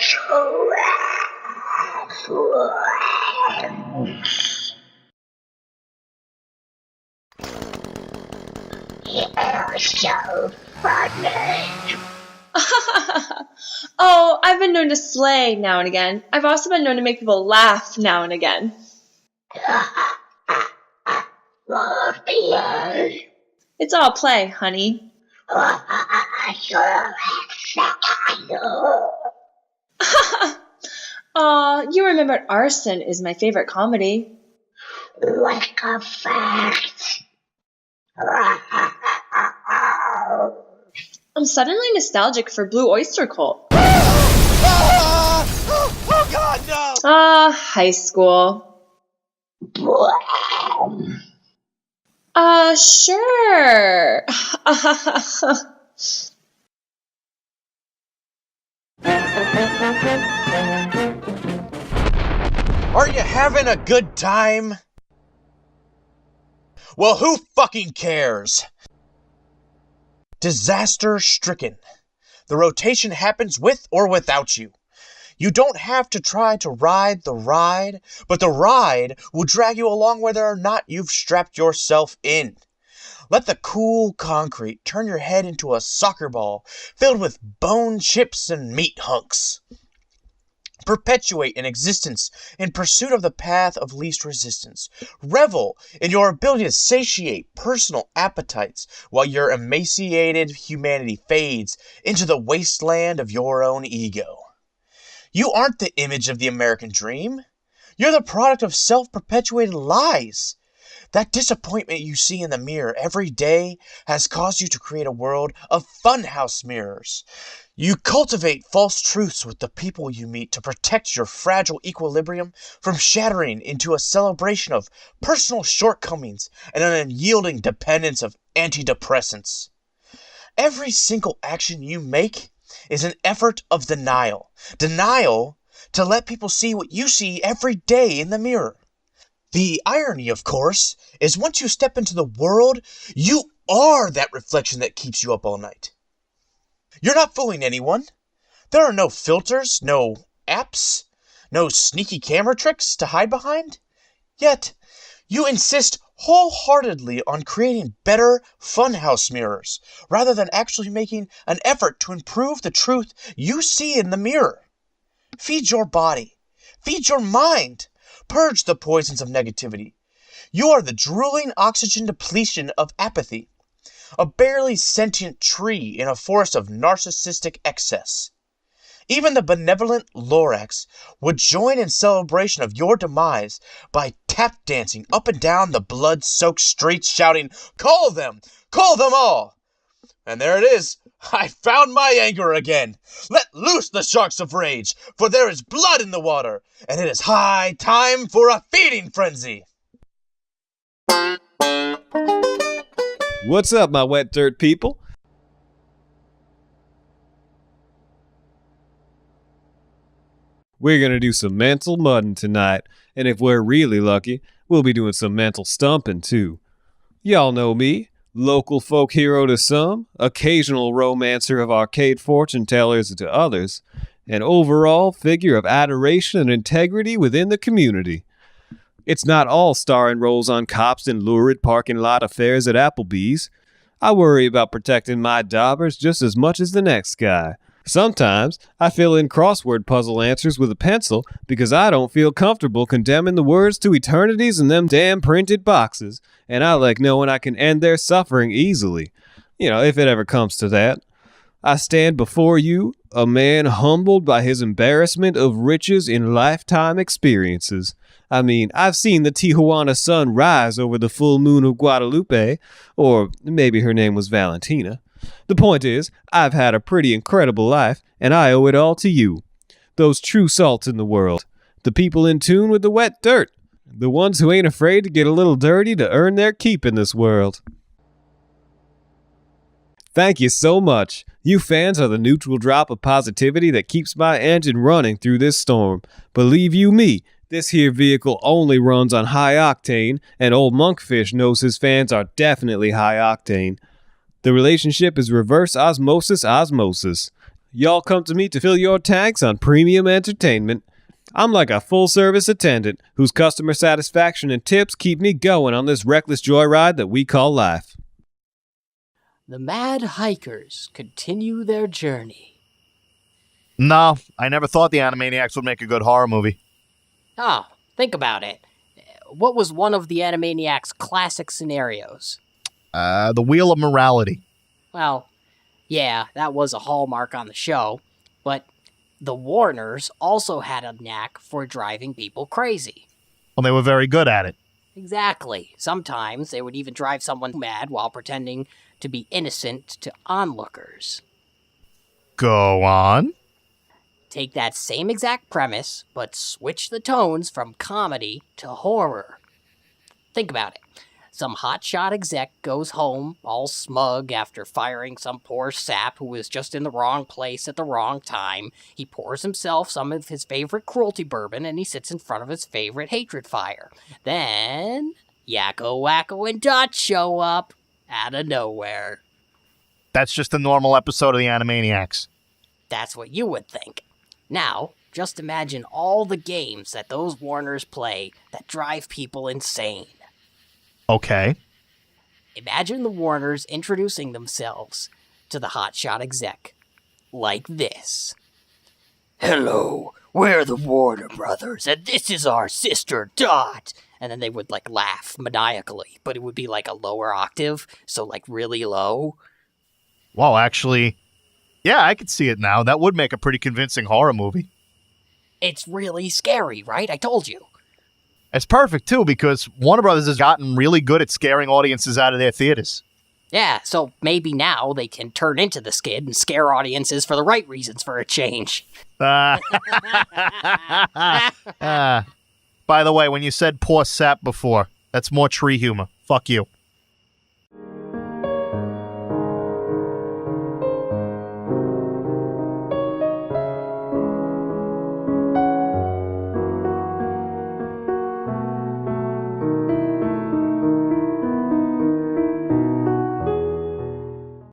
You're so funny. Oh, I've been known to slay now and again. I've also been known to make people laugh now and again. It's all play, honey. Aw, you remembered Arson is my favorite comedy. Like a fact. I'm suddenly nostalgic for Blue Oyster Cult. Oh God, no! High school. Sure. Are you having a good time? Well, who fucking cares? Disaster stricken. The rotation happens with or without you. You don't have to try to ride the ride, but the ride will drag you along whether or not you've strapped yourself in. Let the cool concrete turn your head into a soccer ball filled with bone chips and meat hunks. Perpetuate an existence in pursuit of the path of least resistance. Revel in your ability to satiate personal appetites while your emaciated humanity fades into the wasteland of your own ego. You aren't the image of the American dream. You're the product of self-perpetuated lies. That disappointment you see in the mirror every day has caused you to create a world of funhouse mirrors. You cultivate false truths with the people you meet to protect your fragile equilibrium from shattering into a celebration of personal shortcomings and an unyielding dependence of antidepressants. Every single action you make is an effort of denial. Denial to let people see what you see every day in the mirror. The irony, of course, is once you step into the world, you are that reflection that keeps you up all night. You're not fooling anyone. There are no filters, no apps, no sneaky camera tricks to hide behind. Yet, you insist wholeheartedly on creating better funhouse mirrors, rather than actually making an effort to improve the truth you see in the mirror. Feed your body. Feed your mind. Purge the poisons of negativity. You are the drooling oxygen depletion of apathy. A barely sentient tree in a forest of narcissistic excess. Even the benevolent Lorax would join in celebration of your demise by tap dancing up and down the blood-soaked streets shouting, "Call them! Call them all!" And there it is. I found my anger again. Let loose the sharks of rage, for there is blood in the water, and it is high time for a feeding frenzy. What's up, my wet dirt people? We're gonna do some mental mudding tonight, and if we're really lucky, we'll be doing some mental stumping too. Y'all know me. Local folk hero to some, occasional romancer of arcade fortune tellers to others, an overall figure of adoration and integrity within the community. It's not all starring roles on cops and lurid parking lot affairs at Applebee's. I worry about protecting my daubers just as much as the next guy. Sometimes I fill in crossword puzzle answers with a pencil because I don't feel comfortable condemning the words to eternities in them damn printed boxes, and I like knowing I can end their suffering easily. If it ever comes to that. I stand before you, a man humbled by his embarrassment of riches in lifetime experiences. I mean, I've seen the Tijuana sun rise over the full moon of Guadalupe, or maybe her name was Valentina. The point is, I've had a pretty incredible life, and I owe it all to you. Those true salts in the world. The people in tune with the wet dirt. The ones who ain't afraid to get a little dirty to earn their keep in this world. Thank you so much. You fans are the neutral drop of positivity that keeps my engine running through this storm. Believe you me, this here vehicle only runs on high octane, and old Monkfish knows his fans are definitely high octane. The relationship is reverse osmosis. Y'all come to me to fill your tanks on premium entertainment. I'm like a full-service attendant whose customer satisfaction and tips keep me going on this reckless joyride that we call life. The mad hikers continue their journey. No, I never thought the Animaniacs would make a good horror movie. Oh, think about it. What was one of the Animaniacs' classic scenarios? The Wheel of Morality. Well, yeah, that was a hallmark on the show, but the Warners also had a knack for driving people crazy. Well, they were very good at it. Exactly. Sometimes they would even drive someone mad while pretending to be innocent to onlookers. Go on. Take that same exact premise, but switch the tones from comedy to horror. Think about it. Some hotshot exec goes home all smug after firing some poor sap who was just in the wrong place at the wrong time. He pours himself some of his favorite cruelty bourbon and he sits in front of his favorite hatred fire. Then, Yakko, Wacko, and Dot show up out of nowhere. That's just a normal episode of the Animaniacs. That's what you would think. Now, just imagine all the games that those Warners play that drive people insane. Okay. Imagine the Warners introducing themselves to the hotshot exec. Like this. Hello, we're the Warner Brothers, and this is our sister Dot. And then they would, laugh maniacally, but it would be a lower octave, so, really low. Well, actually, yeah, I could see it now. That would make a pretty convincing horror movie. It's really scary, right? I told you. It's perfect, too, because Warner Brothers has gotten really good at scaring audiences out of their theaters. Yeah, so maybe now they can turn into the skid and scare audiences for the right reasons for a change. By the way, when you said poor sap before, that's more tree humor. Fuck you.